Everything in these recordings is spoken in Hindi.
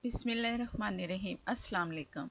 बिस्मिल्लाहिर्रहमानिर्रहीम। अस्सलाम वालेकुम।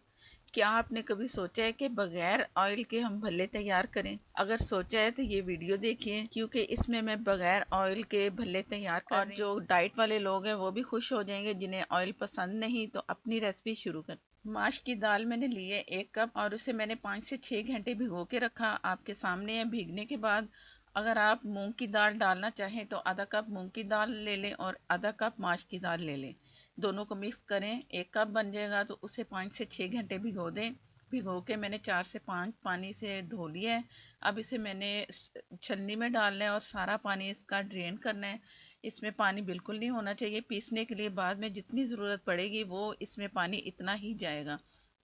क्या आपने कभी सोचा है कि बगैर ऑयल के हम भल्ले तैयार करें? अगर सोचा है तो ये वीडियो देखिए, क्योंकि इसमें मैं बगैर ऑयल के भल्ले तैयार कर रही हूँ। और जो डाइट वाले लोग हैं वो भी खुश हो जाएंगे, जिन्हें ऑयल पसंद नहीं। तो अपनी रेसिपी शुरू कर। माश की दाल मैंने ली है 1 कप, और उसे मैंने 5 से 6 घंटे भिगो के रखा। आपके सामने है। भीगने के बाद अगर आप मूंग की दाल डालना चाहें तो आधा कप मूंग की दाल ले लें और आधा कप माश की दाल ले लें। दोनों को मिक्स करें, 1 कप बन जाएगा। तो उसे 5 से 6 घंटे भिगो दें। भिगो के मैंने 4 से 5 पानी से धो लिया है। अब इसे मैंने छलनी में डालना है और सारा पानी इसका ड्रेन करना है। इसमें पानी बिल्कुल नहीं होना चाहिए। पीसने के लिए बाद में जितनी ज़रूरत पड़ेगी वो इसमें पानी इतना ही जाएगा।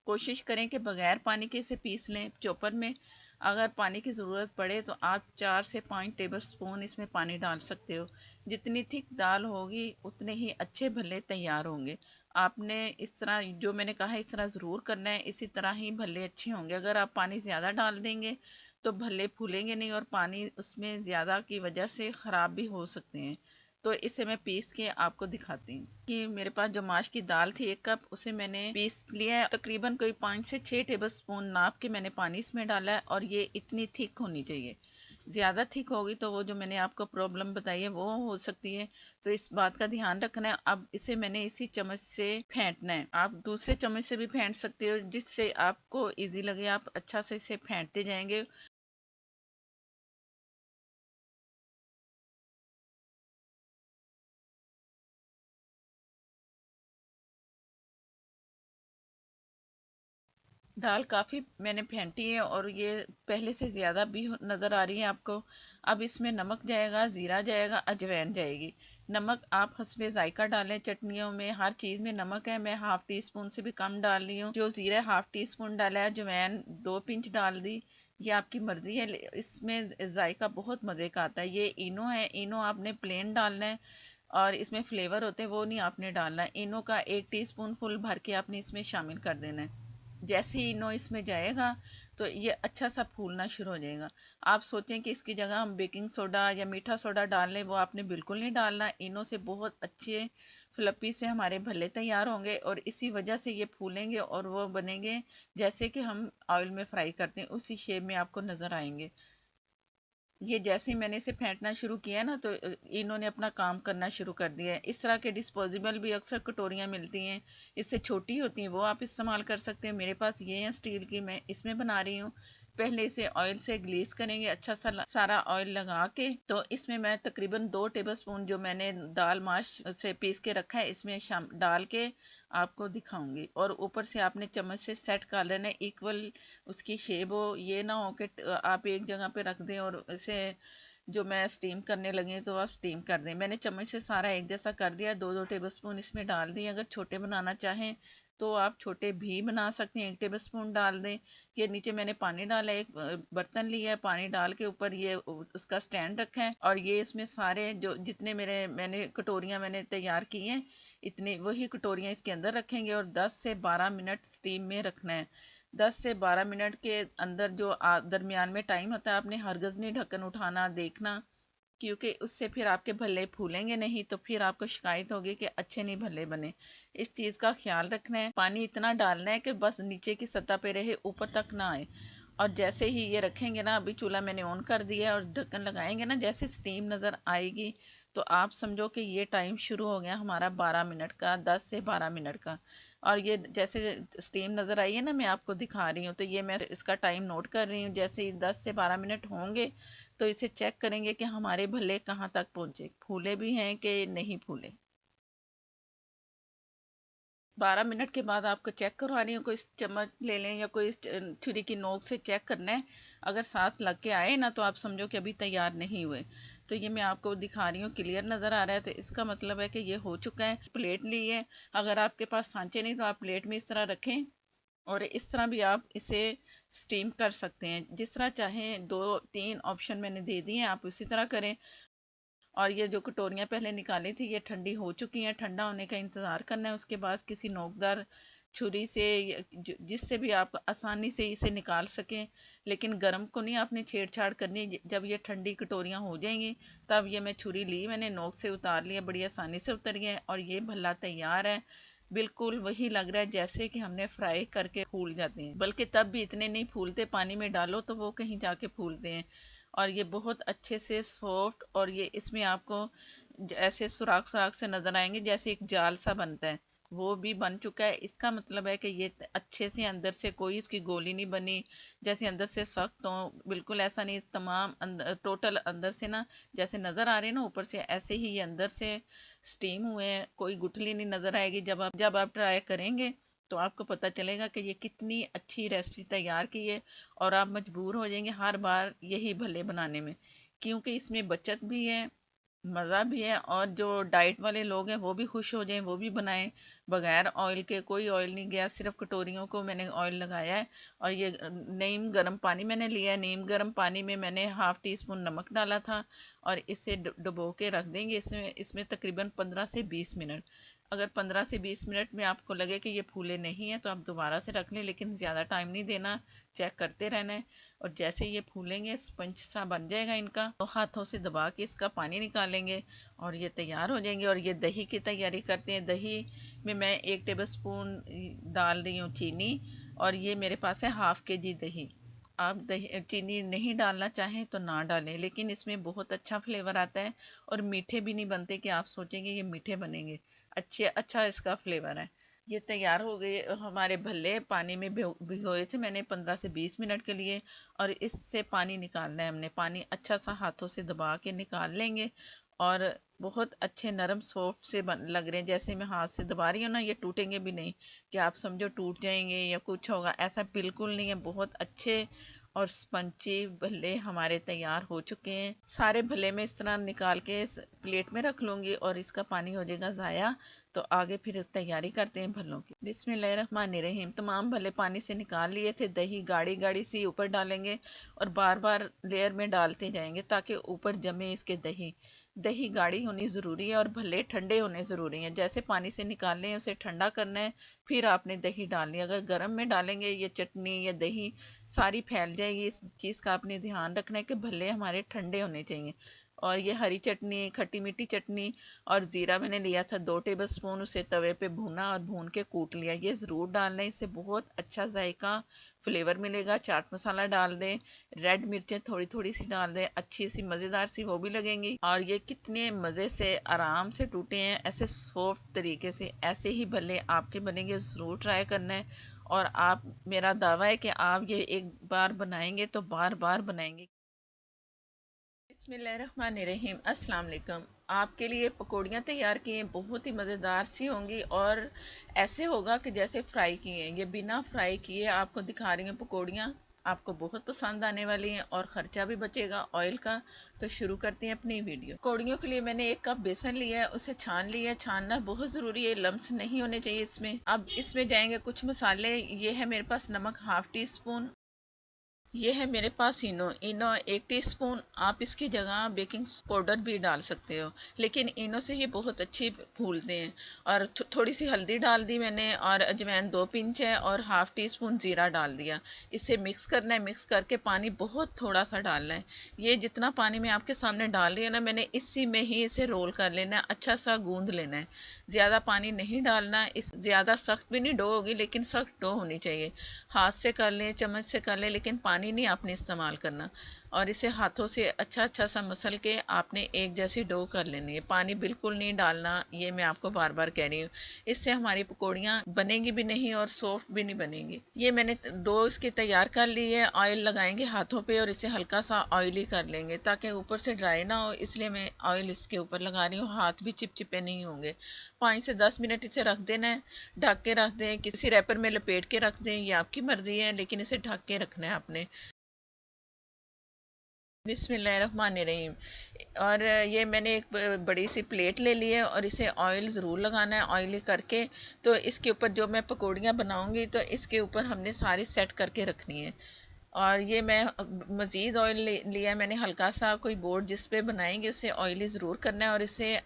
कोशिश करें कि बगैर पानी के इसे पीस लें चॉपर में। अगर पानी की ज़रूरत पड़े तो आप 4 से 5 टेबल स्पून इसमें पानी डाल सकते हो। जितनी थिक दाल होगी उतने ही अच्छे भल्ले तैयार होंगे। आपने इस तरह जो मैंने कहा इस तरह ज़रूर करना है, इसी तरह ही भल्ले अच्छे होंगे। अगर आप पानी ज़्यादा डाल देंगे तो भल्ले फूलेंगे नहीं, और पानी उसमें ज़्यादा की वजह से ख़राब भी हो सकते हैं। तो इसे मैं पीस के आपको दिखाती हूँ कि मेरे पास जो माश की दाल थी 1 कप, उसे मैंने पीस लिया है। तकरीबन कोई 5 से 6 टेबल स्पून नाप के मैंने पानी इसमें डाला है, और ये इतनी थिक होनी चाहिए। ज़्यादा थिक होगी तो वो जो मैंने आपको प्रॉब्लम बताई है वो हो सकती है। तो इस बात का ध्यान रखना है। अब इसे मैंने इसी चम्मच से फेंटना है। आप दूसरे चम्मच से भी फेंट सकते हो, जिससे आपको इजी लगे। आप अच्छा से इसे फेंटते जाएंगे। दाल काफ़ी मैंने फेंटी है और ये पहले से ज़्यादा भी नज़र आ रही है आपको। अब इसमें नमक जाएगा, ज़ीरा जाएगा, अजवाइन जाएगी। नमक आप हस्बे ज़ायका डालें। चटनियों में हर चीज़ में नमक है। मैं हाफ़ टी स्पून से भी कम डाल रही हूँ। जो ज़ीरा हाफ़ टी स्पून डाला है, अजवाइन 2 पिंच डाल दी। ये आपकी मर्ज़ी है। इसमें ज़ायका बहुत मज़े का आता है। ये इनो है। इनो आपने प्लेन डालना है, और इसमें फ्लेवर होते हैं वो नहीं आपने डालना है। इनो का 1 टीस्पून फुल भर के आपने इसमें शामिल कर देना है। जैसे ही इनो इसमें जाएगा तो ये अच्छा सा फूलना शुरू हो जाएगा। आप सोचें कि इसकी जगह हम बेकिंग सोडा या मीठा सोडा डाल लें, वो आपने बिल्कुल नहीं डालना। इनो से बहुत अच्छे फ्लपी से हमारे भल्ले तैयार होंगे, और इसी वजह से ये फूलेंगे और वो बनेंगे जैसे कि हम ऑयल में फ्राई करते हैं, उसी शेप में आपको नज़र आएंगे। ये जैसे ही मैंने इसे फेंटना शुरू किया ना, तो इन्होंने अपना काम करना शुरू कर दिया है। इस तरह के डिस्पोजेबल भी अक्सर कटोरियाँ मिलती हैं, इससे छोटी होती हैं, वो आप इस्तेमाल कर सकते हैं। मेरे पास ये है स्टील की, मैं इसमें बना रही हूँ। पहले इसे ऑयल से ग्लेज करेंगे अच्छा सा सारा ऑयल लगा के। तो इसमें मैं तकरीबन 2 टेबल स्पून जो मैंने दाल माश से पीस के रखा है इसमें डाल के आपको दिखाऊंगी। और ऊपर से आपने चम्मच से सेट कर लेना है, इक्वल उसकी शेप हो। ये ना हो कि आप एक जगह पे रख दें और इसे जो मैं स्टीम करने लगी तो आप स्टीम कर दें। मैंने चम्मच से सारा एक जैसा कर दिया। 2-2 टेबल स्पून इसमें डाल दिए। अगर छोटे बनाना चाहें तो आप छोटे भी बना सकते हैं। 1 टेबल स्पून डाल दें। कि नीचे मैंने पानी डाला है, एक बर्तन लिया है, पानी डाल के ऊपर ये उसका स्टैंड रखा है, और ये इसमें सारे जो जितने मैंने कटोरियाँ मैंने तैयार की हैं, इतनी वही कटोरियाँ इसके अंदर रखेंगे, और 10 से 12 मिनट स्टीम में रखना है। 10 से 12 मिनट के अंदर जो दरमियान में टाइम होता है, आपने हरगज़ नहीं ढक्कन उठाना देखना, क्योंकि उससे फिर आपके भल्ले फूलेंगे नहीं, तो फिर आपको शिकायत होगी कि अच्छे नहीं भल्ले बने। इस चीज़ का ख्याल रखना है। पानी इतना डालना है कि बस नीचे की सतह पे रहे, ऊपर तक ना आए। और जैसे ही ये रखेंगे ना, अभी चूल्हा मैंने ऑन कर दिया है और ढक्कन लगाएंगे ना, जैसे स्टीम नज़र आएगी तो आप समझो कि ये टाइम शुरू हो गया हमारा 12 मिनट का, 10 से 12 मिनट का। और ये जैसे स्टीम नज़र आई है ना, मैं आपको दिखा रही हूँ, तो ये मैं इसका टाइम नोट कर रही हूँ। जैसे ही 10 से 12 मिनट होंगे तो इसे चेक करेंगे कि हमारे भल्ले कहाँ तक पहुँचे, फूले भी हैं कि नहीं फूले। 12 मिनट के बाद आपको चेक करवा रही हूँ। कोई चम्मच ले लें या कोई छुरी की नोक से चेक करना है। अगर साथ लग के आए ना तो आप समझो कि अभी तैयार नहीं हुए। तो ये मैं आपको दिखा रही हूँ, क्लियर नज़र आ रहा है, तो इसका मतलब है कि ये हो चुका है। प्लेट ली है। अगर आपके पास सांचे नहीं तो आप प्लेट में इस तरह रखें, और इस तरह भी आप इसे स्टीम कर सकते हैं। जिस तरह चाहें, 2-3 ऑप्शन मैंने दे दिए हैं, आप उसी तरह करें। और ये जो कटोरियाँ पहले निकाली थी ये ठंडी हो चुकी हैं। ठंडा होने का इंतज़ार करना है। उसके बाद किसी नोकदार छुरी से जिससे भी आप आसानी से इसे निकाल सकें, लेकिन गर्म को नहीं आपने छेड़छाड़ करनी। जब ये ठंडी कटोरियाँ हो जाएंगी तब ये मैं छुरी ली, मैंने नोक से उतार लिया, बड़ी आसानी से उतर गया है, और ये भल्ला तैयार है। बिल्कुल वही लग रहा है जैसे कि हमने फ्राई करके फूल जाते हैं, बल्कि तब भी इतने नहीं फूलते, पानी में डालो तो वो कहीं जाके फूलते हैं। और ये बहुत अच्छे से सॉफ्ट, और ये इसमें आपको ऐसे सुराख सुराख से नजर आएंगे जैसे एक जाल सा बनता है, वो भी बन चुका है। इसका मतलब है कि ये अच्छे से अंदर से कोई इसकी गोली नहीं बनी, जैसे अंदर से सख्त हो, बिल्कुल ऐसा नहीं। तमाम टोटल अंदर से ना जैसे नजर आ रहे हैं ना ऊपर से, ऐसे ही ये अंदर से स्टीम हुए हैं, कोई गुठली नहीं नजर आएगी। जब आप ट्राई करेंगे तो आपको पता चलेगा कि ये कितनी अच्छी रेसिपी तैयार की है, और आप मजबूर हो जाएंगे हर बार यही भले बनाने में, क्योंकि इसमें बचत भी है, मज़ा भी है, और जो डाइट वाले लोग हैं वो भी खुश हो जाएं, वो भी बनाएं बगैर ऑयल के। कोई ऑयल नहीं गया, सिर्फ कटोरियों को मैंने ऑयल लगाया है। और ये नीम गर्म पानी मैंने लिया है, नीम गर्म पानी में मैंने हाफ टी स्पून नमक डाला था, और इसे डुबो के रख देंगे इसमें इसमें तकरीबन 15 से 20 मिनट। अगर 15 से 20 मिनट में आपको लगे कि ये फूले नहीं है तो आप दोबारा से रख लें, लेकिन ज़्यादा टाइम नहीं देना, चेक करते रहना है। और जैसे ये फूलेंगे, स्पंज सा बन जाएगा इनका, तो हाथों से दबा के इसका पानी निकालेंगे और ये तैयार हो जाएंगे। और ये दही की तैयारी करते हैं। दही में मैं 1 टेबल स्पून डाल रही हूँ चीनी, और ये मेरे पास है ½ kg दही। आप दही चीनी नहीं डालना चाहें तो ना डालें, लेकिन इसमें बहुत अच्छा फ्लेवर आता है, और मीठे भी नहीं बनते कि आप सोचेंगे ये मीठे बनेंगे। अच्छा इसका फ्लेवर है। ये तैयार हो गए हमारे भल्ले, पानी में भिगोए थे मैंने 15 से 20 मिनट के लिए। और इससे पानी निकालना है हमने, पानी अच्छा सा हाथों से दबा के निकाल लेंगे। और बहुत अच्छे नरम सॉफ्ट से लग रहे हैं, जैसे मैं हाथ से दबा रही हूँ ना, ये टूटेंगे भी नहीं कि आप समझो टूट जाएंगे या कुछ होगा, ऐसा बिल्कुल नहीं है। बहुत अच्छे और स्पंची भल्ले हमारे तैयार हो चुके हैं। सारे भल्ले में इस तरह निकाल के इस प्लेट में रख लूंगी, और इसका पानी हो जाएगा ज़ाया। तो आगे फिर तैयारी करते हैं भल्लों की। बिस्मिल्लाहिर्रहमानिर्रहीम। तमाम भल्ले पानी से निकाल लिए थे, दही गाढ़ी गाढ़ी सी ऊपर डालेंगे, और बार बार लेयर में डालते जाएंगे ताकि ऊपर जमे इसके दही। दही गाढ़ी होनी ज़रूरी है, और भल्ले ठंडे होने ज़रूरी हैं। जैसे पानी से निकालने हैं उसे ठंडा करना है, फिर आपने दही डालनी है। अगर गर्म में डालेंगे ये चटनी या दही सारी फैल जाएगी। इस चीज़ का आपने ध्यान रखना है कि भल्ले हमारे ठंडे होने चाहिए। और ये हरी चटनी, खट्टी मीठी चटनी, और ज़ीरा मैंने लिया था 2 टेबल स्पून, उसे तवे पे भूना और भून के कूट लिया। ये ज़रूर डालना है, इससे बहुत अच्छा जायका फ्लेवर मिलेगा। चाट मसाला डाल दें, रेड मिर्चें थोड़ी थोड़ी सी डाल दें, अच्छी सी मज़ेदार सी वो भी लगेंगी। और ये कितने मज़े से आराम से टूटे हैं, ऐसे सॉफ्ट तरीके से। ऐसे ही भले आपके बनेंगे, ज़रूर ट्राई करना है। और आप, मेरा दावा है कि आप ये एक बार बनाएंगे तो बार बार बनाएंगे। बिस्मिल्लाहिर्रहमानिर्रहीम। अस्सलाम वालेकुम। आपके लिए पकौड़ियाँ तैयार की हैं, बहुत ही मज़ेदार सी होंगी, और ऐसे होगा कि जैसे फ्राई किए हैं। ये बिना फ्राई किए आपको दिखा रही हूँ पकौड़ियाँ, आपको बहुत पसंद आने वाली हैं, और ख़र्चा भी बचेगा ऑयल का। तो शुरू करते हैं अपनी वीडियो। पकौड़ियों के लिए मैंने 1 कप बेसन लिया है, उसे छान लिया है। छानना बहुत ज़रूरी है, लम्स नहीं होने चाहिए इसमें। अब इसमें जाएंगे कुछ मसाले। ये है मेरे पास नमक ½ टी स्पून। ये है मेरे पास इनो। इनो 1 टीस्पून। आप इसकी जगह बेकिंग पाउडर भी डाल सकते हो, लेकिन इनो से ये बहुत अच्छी फूलते हैं। और थोड़ी सी हल्दी डाल दी मैंने, और अजवाइन 2 पिंच है, और ½ टी स्पून ज़ीरा डाल दिया। इसे मिक्स करना है। मिक्स करके पानी बहुत थोड़ा सा डालना है। ये जितना पानी मैं आपके सामने डाल रही है ना, मैंने इसी में ही इसे रोल कर लेना है, अच्छा सा गूंद लेना है। ज़्यादा पानी नहीं डालना। इस ज़्यादा सख्त भी नहीं डो होगी, लेकिन सख्त डो होनी चाहिए। हाथ से कर लें, चम्मच से कर लें, लेकिन पानी नहीं आपने इस्तेमाल करना। और इसे हाथों से अच्छा अच्छा सा मसल के आपने एक जैसी डो कर लेनी है। पानी बिल्कुल नहीं डालना, ये मैं आपको बार बार कह रही हूँ। इससे हमारी पकौड़ियाँ बनेंगी भी नहीं और सॉफ्ट भी नहीं बनेंगी। ये मैंने डो इसकी तैयार कर ली है। ऑयल लगाएंगे हाथों पे, और इसे हल्का सा ऑयली कर लेंगे ताकि ऊपर से ड्राई ना हो, इसलिए मैं ऑयल इसके ऊपर लगा रही हूँ। हाथ भी चिपचिपे नहीं होंगे। 5 से 10 मिनट इसे रख देना है। ढक के रख दें, किसी रैपर में लपेट के रख दें, ये आपकी मर्जी है, लेकिन इसे ढक के रखना है आपने। बिस्मिल्लाहिर्रहमानिर्रहीम। और ये मैंने एक बड़ी सी प्लेट ले ली है, और इसे ऑयल ज़रूर लगाना है, ऑयली करके। तो इसके ऊपर जो मैं पकौड़ियाँ बनाऊंगी तो इसके ऊपर हमने सारी सेट करके रखनी है। और ये मैं मज़ीद ऑयल लिया है मैंने हल्का सा। कोई बोर्ड जिस पे बनाएंगे उसे ऑयली ज़रूर करना है, और इसे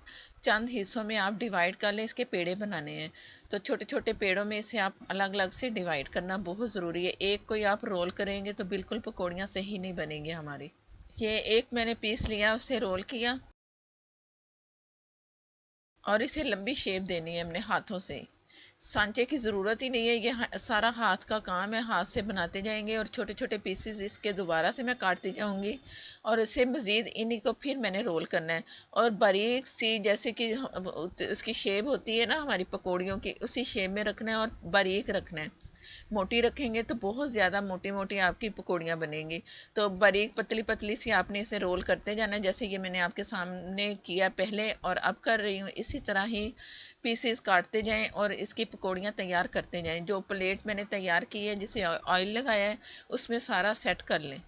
चंद हिस्सों में आप डिवाइड कर लें। इसके पेड़े बनाने हैं, तो छोटे छोटे पेड़ों में इसे आप अलग अलग से डिवाइड करना बहुत ज़रूरी है। एक कोई आप रोल करेंगे तो बिल्कुल पकौड़ियाँ सही नहीं बनेंगी हमारी। ये एक मैंने पीस लिया, उसे रोल किया, और इसे लंबी शेप देनी है हमने हाथों से। सांचे की ज़रूरत ही नहीं है, ये सारा हाथ का काम है, हाथ से बनाते जाएंगे और छोटे छोटे पीसेस इसके दोबारा से मैं काटती जाऊंगी और इसे मज़ीद इन्हीं को फिर मैंने रोल करना है। और बारीक सी जैसे कि उसकी शेप होती है ना हमारी पकौड़ियों की, उसी शेप में रखना है और बारीक रखना है। मोटी रखेंगे तो बहुत ज़्यादा मोटी मोटी आपकी पकौड़ियाँ बनेंगी। तो बारीक पतली पतली सी आपने इसे रोल करते जाना है, जैसे ये मैंने आपके सामने किया पहले और अब कर रही हूँ। इसी तरह ही पीसेस काटते जाएं और इसकी पकौड़ियाँ तैयार करते जाएं। जो प्लेट मैंने तैयार की है जिसे ऑयल लगाया है उसमें सारा सेट कर लें।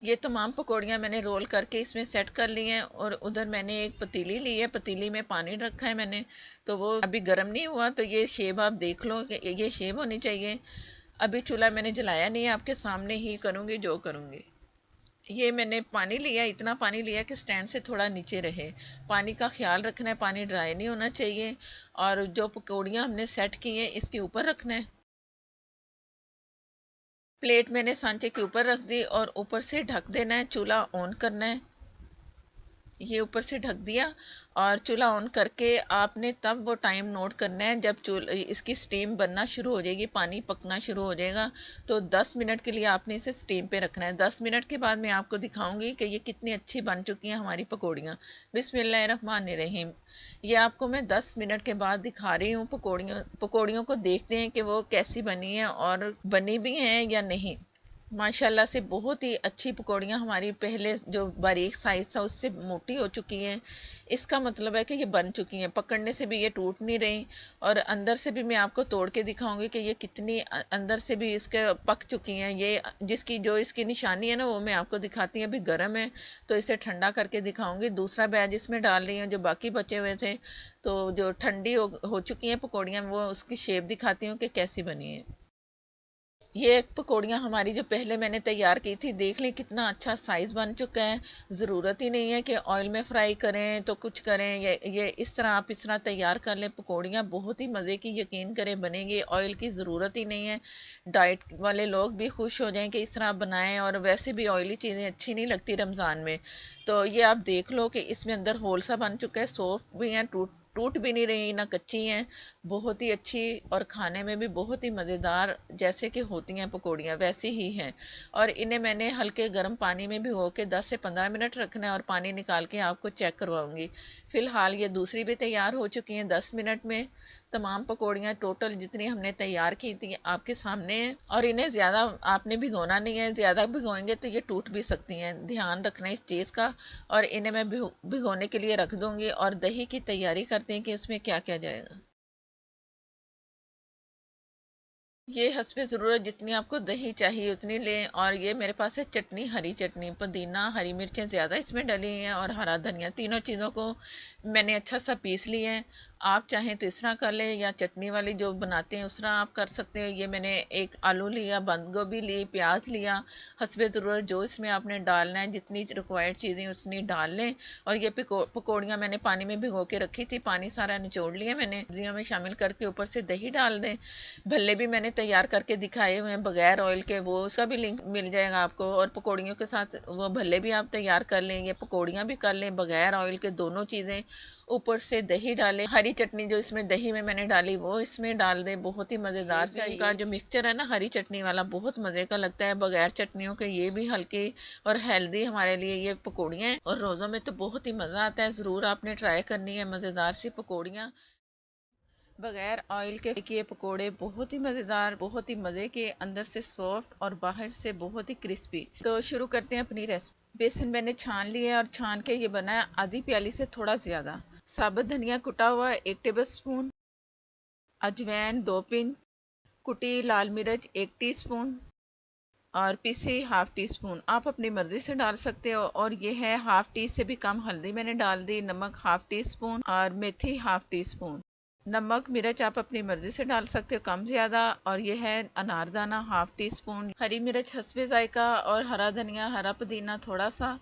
ये तमाम पकौड़ियाँ मैंने रोल करके इसमें सेट कर ली हैं और उधर मैंने एक पतीली ली है, पतीली में पानी रखा है मैंने, तो वो अभी गर्म नहीं हुआ। तो ये शेप आप देख लो कि ये शेप होनी चाहिए। अभी चूल्हा मैंने जलाया नहीं है, आपके सामने ही करूँगी जो करूँगी। ये मैंने पानी लिया, इतना पानी लिया कि स्टैंड से थोड़ा नीचे रहे। पानी का ख्याल रखना है, पानी ड्राई नहीं होना चाहिए। और जो पकौड़ियाँ हमने सेट की हैं इसके ऊपर रखना है। प्लेट मैंने सांचे के ऊपर रख दी और ऊपर से ढक देना है, चूल्हा ऑन करना है। ये ऊपर से ढक दिया और चूल्हा ऑन करके आपने तब वो टाइम नोट करना है जब इसकी स्टीम बनना शुरू हो जाएगी, पानी पकना शुरू हो जाएगा। तो 10 मिनट के लिए आपने इसे स्टीम पे रखना है। 10 मिनट के बाद मैं आपको दिखाऊंगी कि ये कितनी अच्छी बन चुकी हैं हमारी पकौड़ियाँ। बिस्मिल्लाहिर्रहमानिर्रहीम। ये आपको मैं 10 मिनट के बाद दिखा रही हूँ। पकौड़ियों को देखते हैं कि वो कैसी बनी है और बनी भी हैं या नहीं। माशाल्लाह से बहुत ही अच्छी पकौड़ियाँ हमारी पहले जो बारीक साइज़ था उससे मोटी हो चुकी हैं। इसका मतलब है कि ये बन चुकी हैं, पकड़ने से भी ये टूट नहीं रही। और अंदर से भी मैं आपको तोड़ के दिखाऊंगी कि ये कितनी अंदर से भी इसके पक चुकी हैं। ये जिसकी जो इसकी निशानी है ना वो मैं आपको दिखाती हूँ। अभी गर्म है तो इसे ठंडा करके दिखाऊंगी। दूसरा बैच इसमें डाल रही हूँ जो बाकी बचे हुए थे। तो जो ठंडी हो चुकी हैं पकौड़ियाँ वो उसकी शेप दिखाती हूँ कि कैसी बनी है। ये पकौड़ियाँ हमारी जो पहले मैंने तैयार की थी, देख लें कितना अच्छा साइज़ बन चुका है। ज़रूरत ही नहीं है कि ऑयल में फ्राई करें तो कुछ करें। ये इस तरह आप इस तरह तैयार कर लें, पकौड़ियाँ बहुत ही मज़े की यकीन करें बनेंगी। ऑयल की ज़रूरत ही नहीं है। डाइट वाले लोग भी खुश हो जाएं कि इस तरह आप बनाएं। और वैसे भी ऑयली चीज़ें अच्छी नहीं लगती रमज़ान में। तो ये आप देख लो कि इसमें अंदर होल सा बन चुका है, सॉफ्ट भी हैं, टूट टूट भी नहीं रही ना कच्ची हैं। बहुत ही अच्छी और खाने में भी बहुत ही मज़ेदार जैसे कि होती हैं पकौड़ियाँ वैसी ही हैं। और इन्हें मैंने हल्के गर्म पानी में भिगो के 10 से 15 मिनट रखना है और पानी निकाल के आपको चेक करवाऊंगी। फ़िलहाल ये दूसरी भी तैयार हो चुकी हैं 10 मिनट में। तमाम पकौड़ियाँ टोटल जितनी हमने तैयार की थी आपके सामने हैं। और इन्हें ज़्यादा आपने भिगोना नहीं है, ज़्यादा भिगोएंगे तो ये टूट भी सकती हैं, ध्यान रखना है इस चीज़ का। और इन्हें मैं भिगोने के लिए रख दूंगी और दही की तैयारी करते हैं कि इसमें क्या क्या जाएगा। ये हस्बे ज़रूरत जितनी आपको दही चाहिए उतनी लें। और ये मेरे पास है चटनी, हरी चटनी, पुदीना, हरी मिर्चें ज़्यादा इसमें डली हैं और हरा धनिया, तीनों चीज़ों को मैंने अच्छा सा पीस लिया है। आप चाहें तो इस तरह कर लें या चटनी वाली जो बनाते हैं उस तरह आप कर सकते हो। ये मैंने एक आलू लिया, बंद गोभी ली, प्याज लिया। हस्बे ज़रूरत जो इसमें आपने डालना है, जितनी रिक्वायर्ड चीज़ें उतनी डाल लें। और ये पकौड़ियाँ मैंने पानी में भिगो के रखी थी, पानी सारा निचोड़ लिया मैंने, सब्जियों में शामिल करके ऊपर से दही डाल दें। भल्ले भी मैंने तैयार करके दिखाए हुए हैं बगैर ऑयल के, वो उसका भी लिंक मिल जाएगा आपको। और पकौड़ियों के साथ वो भल्ले भी आप तैयार कर लें, ये पकौड़ियाँ भी कर लें बगैर ऑयल के, दोनों चीज़ें। ऊपर से दही डालें, हरी चटनी जो इसमें दही में मैंने डाली वो इसमें डाल दें। बहुत ही मज़ेदार सा इनका जो मिक्सचर है ना हरी चटनी वाला, बहुत मज़े का लगता है बगैर चटनियों के। ये भी हल्की और हेल्दी हमारे लिए ये पकौड़ियाँ हैं और रोज़ों में तो बहुत ही मज़ा आता है। ज़रूर आपने ट्राई करनी है मज़ेदार सी पकौड़ियाँ बगैर ऑयल के किए पकोड़े, बहुत ही मज़ेदार, बहुत ही मज़े के, अंदर से सॉफ्ट और बाहर से बहुत ही क्रिस्पी। तो शुरू करते हैं अपनी रेसिपी। बेसन मैंने छान लिया और छान के ये बनाया आधी प्याली से थोड़ा ज़्यादा। साबुत धनिया कुटा हुआ 1 टेबल स्पून, अजवाइन 2 पिंच, कुटी लाल मिर्च 1 टीस्पून और पीसी हाफ टी स्पून। आप अपनी मर्जी से डाल सकते हो। और ये है हाफ टी से भी कम हल्दी मैंने डाल दी, नमक हाफ टी स्पून और मेथी हाफ टी स्पून। नमक मिर्च आप अपनी मर्जी से डाल सकते हो कम ज़्यादा। और ये है अनारदाना हाफ टी स्पून, हरी मिर्च हस्बे जायका और हरा धनिया, हरा पुदीना थोड़ा सा।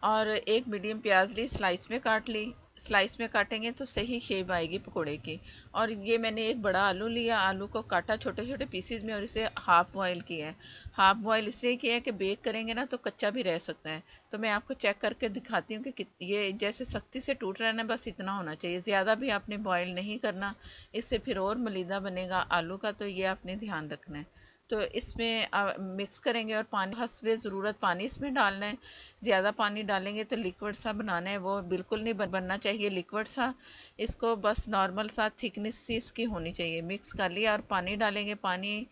और एक मीडियम प्याज ली, स्लाइस में काट ली। स्लाइस में काटेंगे तो सही शेप आएगी पकोड़े की। और ये मैंने एक बड़ा आलू लिया, आलू को काटा छोटे छोटे पीसीज में और इसे हाफ बॉयल किया है। हाफ बॉयल इसलिए किया है कि बेक करेंगे ना तो कच्चा भी रह सकता है। तो मैं आपको चेक करके दिखाती हूँ कि ये जैसे सख्ती से टूट रहा है ना, बस इतना होना चाहिए, ज़्यादा भी आपने बॉयल नहीं करना, इससे फिर और मलीदा बनेगा आलू का, तो ये आपने ध्यान रखना है। तो इसमें मिक्स करेंगे और पानी हस्बे ज़रूरत पानी इसमें डालना है। ज़्यादा पानी डालेंगे तो लिक्विड सा बनाना है, वो बिल्कुल नहीं बनना चाहिए लिक्विड सा। इसको बस नॉर्मल सा थिकनेस सी इसकी होनी चाहिए। मिक्स कर लिया और पानी डालेंगे। पानी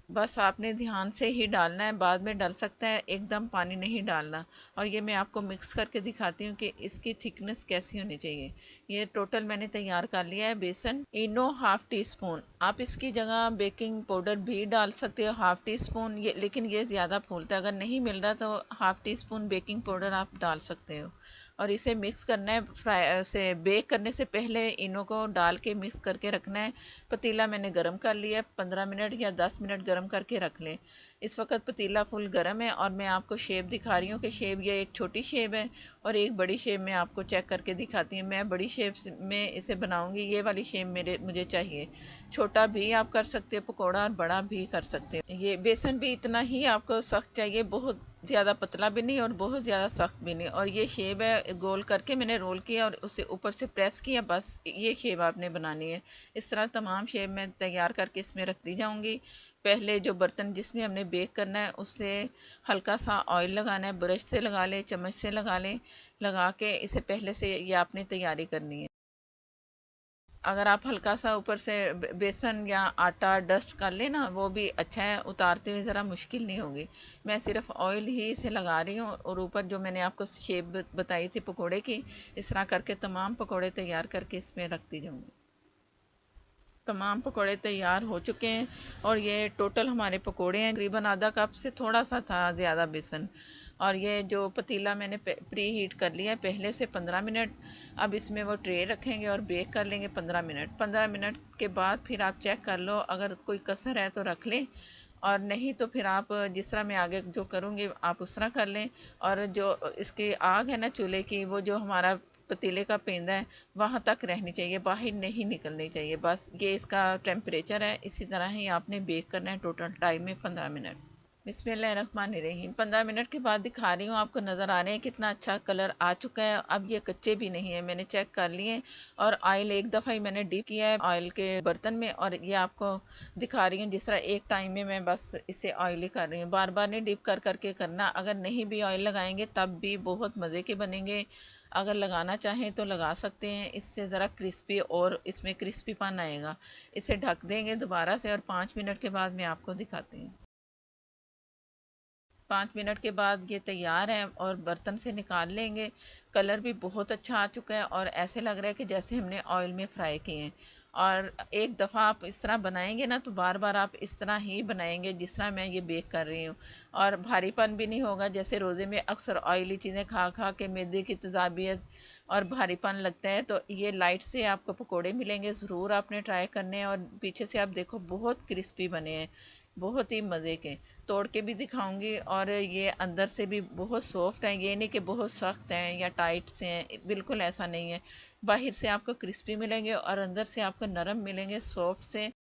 बस आपने ध्यान से ही डालना है, बाद में डल सकता है, एकदम पानी नहीं डालना। और ये मैं आपको मिक्स करके दिखाती हूँ कि इसकी थिकनेस कैसी होनी चाहिए। ये टोटल मैंने तैयार कर लिया है। बेसन इनो हाफ टी स्पून, आप इसकी जगह बेकिंग पाउडर भी डाल सकते हो हाफ टी स्पून, ये लेकिन ये ज़्यादा फूलता है। अगर नहीं मिल रहा तो half tea spoon baking powder आप डाल सकते हो। और इसे मिक्स करना है। फ्राई से बेक करने से पहले इनो को डाल के मिक्स करके रखना है। पतीला मैंने गरम कर लिया, 15 मिनट या 10 मिनट गरम करके रख लें। इस वक्त पतीला फुल गरम है और मैं आपको शेप दिखा रही हूँ कि शेप ये एक छोटी शेप है और एक बड़ी शेप में आपको चेक करके दिखाती हूँ। मैं बड़ी शेप में इसे बनाऊंगी, ये वाली शेप मुझे चाहिए। छोटा भी आप कर सकते हो पकौड़ा और बड़ा भी कर सकते हो। ये बेसन भी इतना ही आपको सख्त चाहिए, बहुत ज़्यादा पतला भी नहीं और बहुत ज़्यादा सख्त भी नहीं। और ये शेप है, गोल करके मैंने रोल किया और उसे ऊपर से प्रेस किया, बस ये शेप आपने बनानी है। इस तरह तमाम शेप मैं तैयार करके इसमें रख दी जाऊंगी। पहले जो बर्तन जिसमें हमने बेक करना है उससे हल्का सा ऑयल लगाना है, ब्रश से लगा ले, चम्मच से लगा ले, लगा के इसे पहले से ये आपने तैयारी करनी है। अगर आप हल्का सा ऊपर से बेसन या आटा डस्ट कर ले ना, वो भी अच्छा है, उतारते हुए ज़रा मुश्किल नहीं होगी। मैं सिर्फ ऑयल ही इसे लगा रही हूँ और ऊपर जो मैंने आपको शेप बताई थी पकोड़े की, इस तरह करके तमाम पकोड़े तैयार करके इसमें रखती जाऊँगी। तमाम पकोड़े तैयार हो चुके हैं और ये टोटल हमारे पकोड़े हैं तकरीबन आधा कप से थोड़ा सा था ज़्यादा बेसन। और ये जो पतीला मैंने प्री हीट कर लिया है पहले से 15 मिनट। अब इसमें वो ट्रे रखेंगे और बेक कर लेंगे 15 मिनट। 15 मिनट के बाद फिर आप चेक कर लो, अगर कोई कसर है तो रख लें और नहीं तो फिर आप जिस तरह मैं आगे जो करूँगी आप उस तरह कर लें। और जो इसकी आग है ना चूल्हे की, वो जो हमारा पतीले का पेंदा है वहाँ तक रहनी चाहिए, बाहर नहीं निकलनी चाहिए। बस ये इसका टेम्परेचर है, इसी तरह ही आपने बेक करना है टोटल टाइम में 15 मिनट। बिस्मिल्लाहिर्रहमानिर्रहीम। 15 मिनट के बाद दिखा रही हूँ, आपको नज़र आ रहे हैं कितना अच्छा कलर आ चुका है। अब ये कच्चे भी नहीं है, मैंने चेक कर लिए। और ऑयल एक दफ़ा ही मैंने डिप किया है ऑयल के बर्तन में और ये आपको दिखा रही हूँ जिस तरह एक टाइम में मैं बस इसे ऑयली कर रही हूँ। बार बार नहीं डिप कर करके करना। अगर नहीं भी ऑयल लगाएंगे तब भी बहुत मज़े के बनेंगे। अगर लगाना चाहें तो लगा सकते हैं, इससे ज़रा क्रिस्पी और इसमें क्रिस्पीपन आएगा। इसे ढक देंगे दोबारा से और 5 मिनट के बाद मैं आपको दिखाती हूँ। 5 मिनट के बाद ये तैयार है और बर्तन से निकाल लेंगे। कलर भी बहुत अच्छा आ चुका है और ऐसे लग रहा है कि जैसे हमने ऑयल में फ्राई किए हैं। और एक दफ़ा आप इस तरह बनाएंगे ना तो बार बार आप इस तरह ही बनाएंगे जिस तरह मैं ये बेक कर रही हूँ। और भारीपन भी नहीं होगा, जैसे रोज़े में अक्सर ऑयली चीज़ें खा खा के मैदे की तजाबियत और भारीपन लगता है, तो ये लाइट से आपको पकोड़े मिलेंगे। ज़रूर आपने ट्राई करने हैं। और पीछे से आप देखो बहुत क्रिस्पी बने हैं, बहुत ही मज़े के। तोड़ के भी दिखाऊंगी। और ये अंदर से भी बहुत सॉफ्ट है, ये नहीं कि बहुत सख्त हैं या टाइट से हैं, बिल्कुल ऐसा नहीं है। बाहर से आपको क्रिस्पी मिलेंगे और अंदर से आपको नरम मिलेंगे, सॉफ्ट से।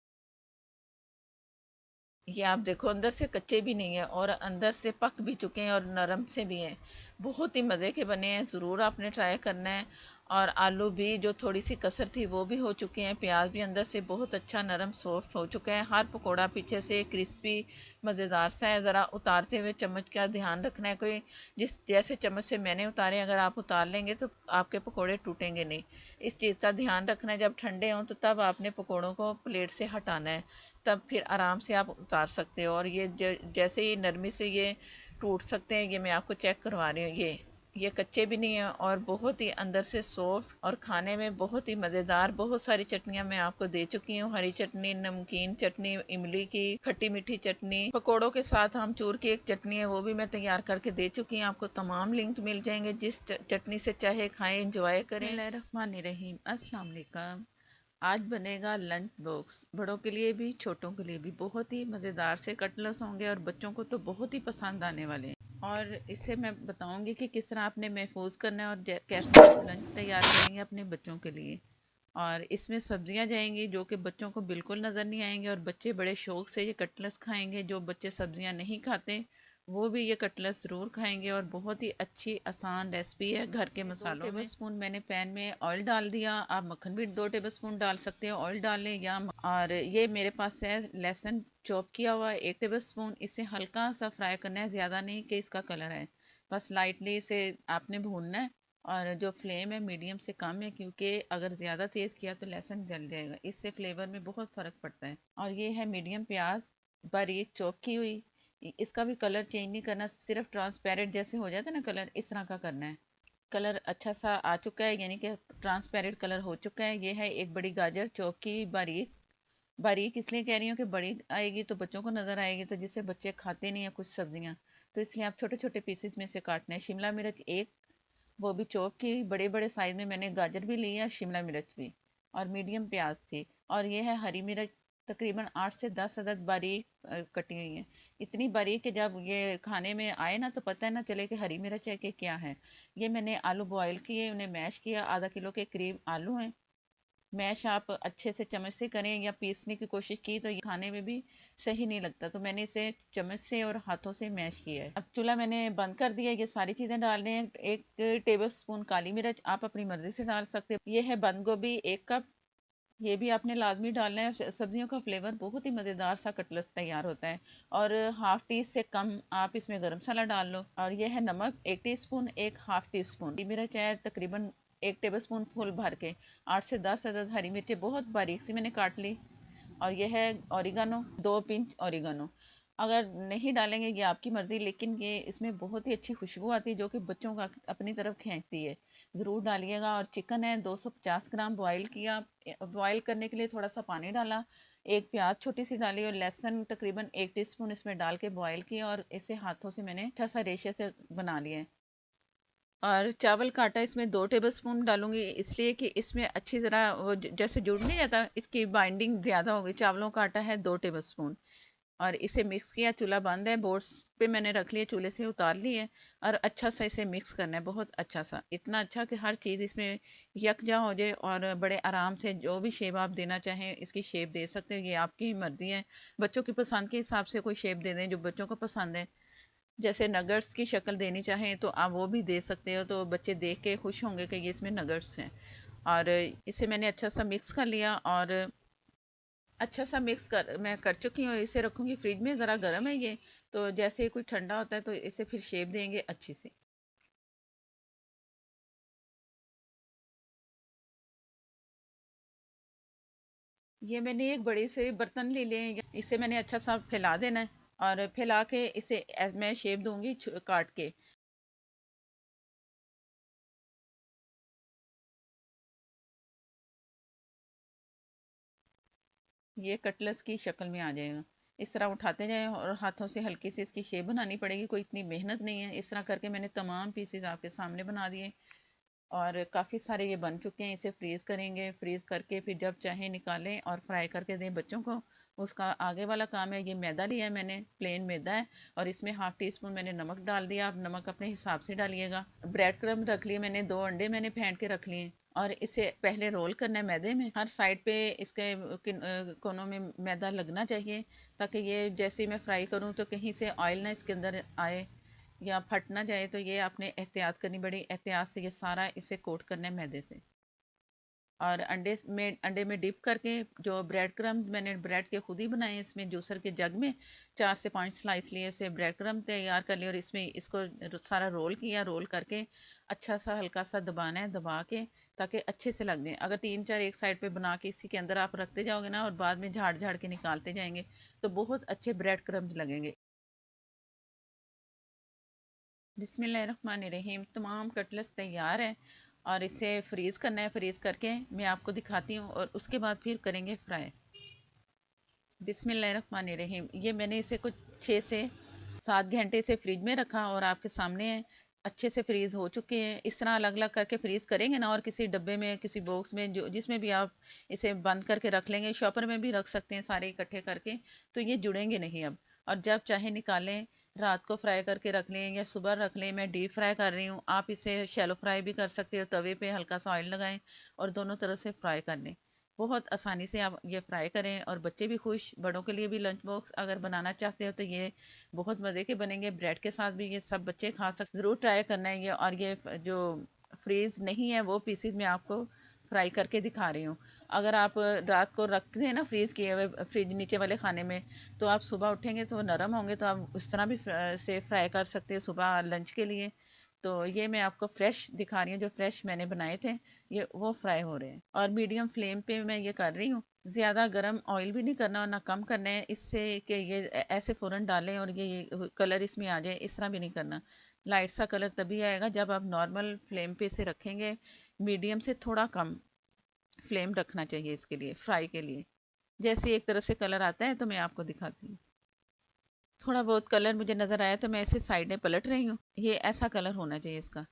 ये आप देखो अंदर से कच्चे भी नहीं है और अंदर से पक भी चुके हैं और नरम से भी हैं। बहुत ही मज़े के बने हैं, ज़रूर आपने ट्राई करना है। और आलू भी जो थोड़ी सी कसर थी वो भी हो चुके हैं, प्याज भी अंदर से बहुत अच्छा नरम सॉफ्ट हो चुका है। हर पकोड़ा पीछे से क्रिस्पी मज़ेदार सा है। ज़रा उतारते हुए चम्मच का ध्यान रखना है, कोई जिस जैसे चम्मच से मैंने उतारे अगर आप उतार लेंगे तो आपके पकोड़े टूटेंगे नहीं। इस चीज़ का ध्यान रखना है। जब ठंडे हों तो तब आपने पकोड़ों को प्लेट से हटाना है, तब फिर आराम से आप उतार सकते हो। और ये जैसे ही नरमी से ये टूट सकते हैं, ये मैं आपको चेक करवा रही हूँ। ये कच्चे भी नहीं है और बहुत ही अंदर से सॉफ्ट और खाने में बहुत ही मज़ेदार। बहुत सारी चटनियाँ मैं आपको दे चुकी हूँ, हरी चटनी, नमकीन चटनी, इमली की, खट्टी मीठी चटनी। पकोड़ों के साथ आमचूर की एक चटनी है वो भी मैं तैयार करके दे चुकी हूँ। आपको तमाम लिंक मिल जाएंगे, जिस चटनी से चाहे खाएं, इंजॉय करें। बिस्मिल्लाहिर्रहमानिर्रहीम। अस्सलाम वालेकुम। आज बनेगा लंच बॉक्स, बड़ों के लिए भी छोटों के लिए भी। बहुत ही मज़ेदार से कटलेट्स होंगे और बच्चों को तो बहुत ही पसंद आने वाले हैं। और इससे मैं बताऊंगी कि किस तरह आपने महफूज करना है और कैसे आप लंच तैयार करेंगे अपने बच्चों के लिए। और इसमें सब्जियां जाएंगी जो कि बच्चों को बिल्कुल नज़र नहीं आएंगे, और बच्चे बड़े शौक से ये कटलेस खाएंगे। जो बच्चे सब्जियां नहीं खाते वो भी ये कटलेस ज़रूर खाएंगे। और बहुत ही अच्छी आसान रेसिपी है घर के मसालों में। 2 टेबल स्पून मैंने पैन में ऑयल डाल दिया। आप मक्खन भी 2 टेबल स्पून डाल सकते हो, ऑयल डाल लें या और ये मेरे पास है लहसुन चॉप किया हुआ 1 टेबल स्पून। इसे हल्का सा फ्राई करना है, ज़्यादा नहीं कि इसका कलर है, बस लाइटली इसे आपने भूनना है। और जो फ्लेम है मीडियम से कम है, क्योंकि अगर ज़्यादा तेज़ किया तो लहसुन जल जाएगा, इससे फ्लेवर में बहुत फ़र्क पड़ता है। और ये है मीडियम प्याज बारीक चॉप की हुई। इसका भी कलर चेंज नहीं करना, सिर्फ ट्रांसपेरेंट जैसे हो जाता है ना कलर, इस तरह का करना है। कलर अच्छा सा आ चुका है, यानी कि ट्रांसपेरेंट कलर हो चुका है। ये है एक बड़ी गाजर चॉप की बारीक। बारीक इसलिए कह रही हूँ कि बड़ी आएगी तो बच्चों को नज़र आएगी, तो जिससे बच्चे खाते नहीं है कुछ सब्जियाँ, तो इसलिए आप छोटे छोटे पीसेज में से काटना है। शिमला मिर्च एक, वो भी चॉप की बड़े बड़े साइज में। मैंने गाजर भी लिया, शिमला मिर्च भी, और मीडियम प्याज थी। और ये है हरी मिर्च, तकरीबन 8 से 10 अदद बारीक कटी हुई है। इतनी बारीक कि जब ये खाने में आए ना तो पता ना चले कि हरी मिर्च है कि क्या है। ये मैंने आलू बॉयल किए, उन्हें मैश किया, आधा किलो के करीब आलू हैं। मैश आप अच्छे से चम्मच से करें या पीसने की कोशिश की तो ये खाने में भी सही नहीं लगता, तो मैंने इसे चम्मच से और हाथों से मैश किया है। अब चूल्हा मैंने बंद कर दिया। ये सारी चीज़ें डालने हैं। 1 टेबल स्पून काली मिर्च आप अपनी मर्जी से डाल सकते हो। ये है बंद गोभी 1 कप, ये भी आपने लाजमी डालना है। सब्जियों का फ्लेवर बहुत ही मज़ेदार सा कटलेट्स तैयार होता है। और हाफ टी से कम आप इसमें गरम मसाला डाल लो। और यह है नमक 1 टीस्पून, एक हाफ टी स्पून मिर्च है तकरीबन 1 टेबल स्पून फुल भर के। 8 से 10 अदद हरी मिर्चें बहुत बारीक सी मैंने काट ली। और यह है ऑरिगानो, 2 पिंच ऑरिगानो। अगर नहीं डालेंगे ये आपकी मर्ज़ी, लेकिन ये इसमें बहुत ही अच्छी खुशबू आती है जो कि बच्चों को अपनी तरफ खींचती है। ज़रूर डालिएगा। और चिकन है 250 ग्राम बॉयल किया। बॉयल करने के लिए थोड़ा सा पानी डाला। एक प्याज छोटी सी डाली और लहसुन तकरीबन 1 टीस्पून इसमें डाल के बॉयल किया, और इसे हाथों से मैंने अच्छा सा रेशे से बना लिया है। और चावल का आटा इसमें 2 टेबल स्पून डालूंगी, इसलिए कि इसमें अच्छी तरह वो जैसे जुड़ नहीं जाता, इसकी बाइंडिंग ज़्यादा होगी। चावलों का आटा है 2 टेबल स्पून। और इसे मिक्स किया। चूल्हा बंद है, बोर्ड्स पे मैंने रख लिया, चूल्हे से उतार लिए। और अच्छा सा इसे मिक्स करना है, बहुत अच्छा सा, इतना अच्छा कि हर चीज़ इसमें यकजा हो जाए। और बड़े आराम से जो भी शेप आप देना चाहें इसकी शेप दे सकते हो, ये आपकी मर्ज़ी है। बच्चों की पसंद के हिसाब से कोई शेप दे दें जो बच्चों को पसंद है। जैसे नगट्स की शक्ल देनी चाहें तो आप वो भी दे सकते हो, तो बच्चे देख के खुश होंगे कि ये इसमें नगट्स हैं। और इसे मैंने अच्छा सा मिक्स कर लिया। और अच्छा सा मिक्स कर मैं कर चुकी हूँ। इसे रखूँगी फ्रिज में, ज़रा गर्म है ये, तो जैसे ही कोई ठंडा होता है तो इसे फिर शेप देंगे अच्छी से। ये मैंने एक बड़े से बर्तन ले लिए, इसे मैंने अच्छा सा फैला देना है। और फैला के इसे मैं शेप दूंगी काट के। ये कटलेट्स की शक्ल में आ जाएगा। इस तरह उठाते जाएं और हाथों से हल्की सी इसकी शेप बनानी पड़ेगी, कोई इतनी मेहनत नहीं है। इस तरह करके मैंने तमाम पीसेज आपके सामने बना दिए। और काफ़ी सारे ये बन चुके हैं। इसे फ्रीज़ करेंगे, फ्रीज़ करके फिर जब चाहे निकालें और फ्राई करके दें बच्चों को। उसका आगे वाला काम है। ये मैदा लिया है मैंने, प्लेन मैदा है, और इसमें हाफ टी स्पून मैंने नमक डाल दिया। आप नमक अपने हिसाब से डालिएगा। ब्रेड क्रम्ब रख लिए मैंने, 2 अंडे मैंने फेंट के रख लिए। और इसे पहले रोल करना है मैदे में, हर साइड पे इसके कोनों में मैदा लगना चाहिए, ताकि ये जैसे ही मैं फ्राई करूँ तो कहीं से ऑयल ना इसके अंदर आए या फट ना जाए। तो ये आपने एहतियात करनी, बड़ी एहतियात से ये सारा इसे कोट करना है मैदे से। और अंडे में डिप करके जो ब्रेड क्रम्ब मैंने ब्रेड के खुद ही बनाए हैं, इसमें जूसर के जग में 4 से 5 स्लाइस लिए से ब्रेड क्रम्ब तैयार कर लिया। और इसमें इसको सारा रोल किया। रोल करके अच्छा सा हल्का सा दबाना है, दबा के ताकि अच्छे से लग जाए। अगर 3 4 एक साइड पे बना के इसी के अंदर आप रखते जाओगे ना और बाद में झाड़ झाड़ के निकालते जाएंगे तो बहुत अच्छे ब्रेड क्रम्ब लगेंगे। बिस्मिल्लाहिर्रहमानिर्रहीम। तमाम कटलेट्स तैयार है। और इसे फ्रीज़ करना है। फ्रीज़ करके मैं आपको दिखाती हूँ और उसके बाद फिर करेंगे फ्राई। बिस्मिल्लाहिर्रहमानिर्रहीम। ये मैंने इसे कुछ 6 से 7 घंटे से फ्रिज में रखा और आपके सामने है। अच्छे से फ्रीज़ हो चुके हैं। इस तरह अलग अलग करके फ्रीज़ करेंगे ना, और किसी डब्बे में किसी बॉक्स में जो जिसमें भी आप इसे बंद करके रख लेंगे, शॉपर में भी रख सकते हैं सारे इकट्ठे करके, तो ये जुड़ेंगे नहीं अब। और जब चाहे निकालें, रात को फ्राई करके रख लें या सुबह रख लें। मैं डीप फ्राई कर रही हूँ, आप इसे शैलो फ्राई भी कर सकते हो। तवे पे हल्का सा ऑयल लगाएं और दोनों तरफ से फ्राई कर लें। बहुत आसानी से आप ये फ्राई करें और बच्चे भी खुश, बड़ों के लिए भी लंच बॉक्स अगर बनाना चाहते हो तो ये बहुत मज़े के बनेंगे। ब्रेड के साथ भी ये सब बच्चे खा सकते, ज़रूर ट्राई करना है ये। और ये जो फ्रीज नहीं है वो पीसीज में आपको फ्राई करके दिखा रही हूँ। अगर आप रात को रखते हैं ना फ्रीज किए हुए फ्रिज नीचे वाले खाने में, तो आप सुबह उठेंगे तो वो नरम होंगे, तो आप उस तरह भी से फ्राई कर सकते हैं सुबह लंच के लिए। तो ये मैं आपको फ्रेश दिखा रही हूँ, जो फ्रेश मैंने बनाए थे ये वो फ्राई हो रहे हैं। और मीडियम फ्लेम पे मैं ये कर रही हूँ। ज़्यादा गर्म ऑयल भी नहीं करना और ना कम करना है, इससे कि ये ऐसे फ़ौरन डालें और ये कलर इसमें आ जाए, इस तरह भी नहीं करना। लाइट सा कलर तभी आएगा जब आप नॉर्मल फ्लेम पे इसे रखेंगे। मीडियम से थोड़ा कम फ्लेम रखना चाहिए इसके लिए, फ्राई के लिए। जैसे एक तरफ से कलर आता है तो मैं आपको दिखाती हूँ। थोड़ा बहुत कलर मुझे नज़र आया तो मैं इसे साइड में पलट रही हूँ। ये ऐसा कलर होना चाहिए इसका।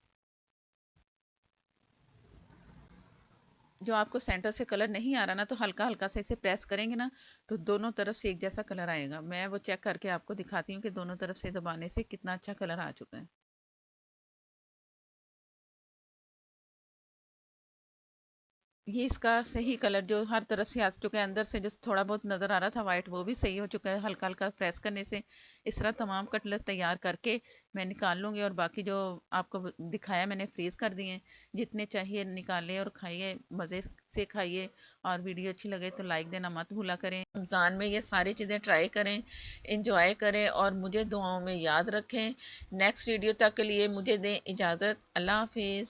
जो आपको सेंटर से कलर नहीं आ रहा ना, तो हल्का हल्का से इसे प्रेस करेंगे ना, तो दोनों तरफ से एक जैसा कलर आएगा। मैं वो चेक करके आपको दिखाती हूँ कि दोनों तरफ से दबाने से कितना अच्छा कलर आ चुका है। ये इसका सही कलर जो हर तरफ से आ चुका है, अंदर से जो थोड़ा बहुत नज़र आ रहा था वाइट वो भी सही हो चुका है। हल्का हल्का प्रेस करने से इस तरह तमाम कटलेट तैयार करके मैं निकाल लूँगी। और बाकी जो आपको दिखाया मैंने फ्रीज़ कर दिए हैं। जितने चाहिए निकालिए और खाइए, मज़े से खाइए। और वीडियो अच्छी लगे तो लाइक देना मत भूला करें। रमज़ान में ये सारी चीज़ें ट्राई करें, इंजॉय करें और मुझे दुआओं में याद रखें। नेक्स्ट वीडियो तक के लिए मुझे दें इजाज़त। अल्लाह हाफिज़।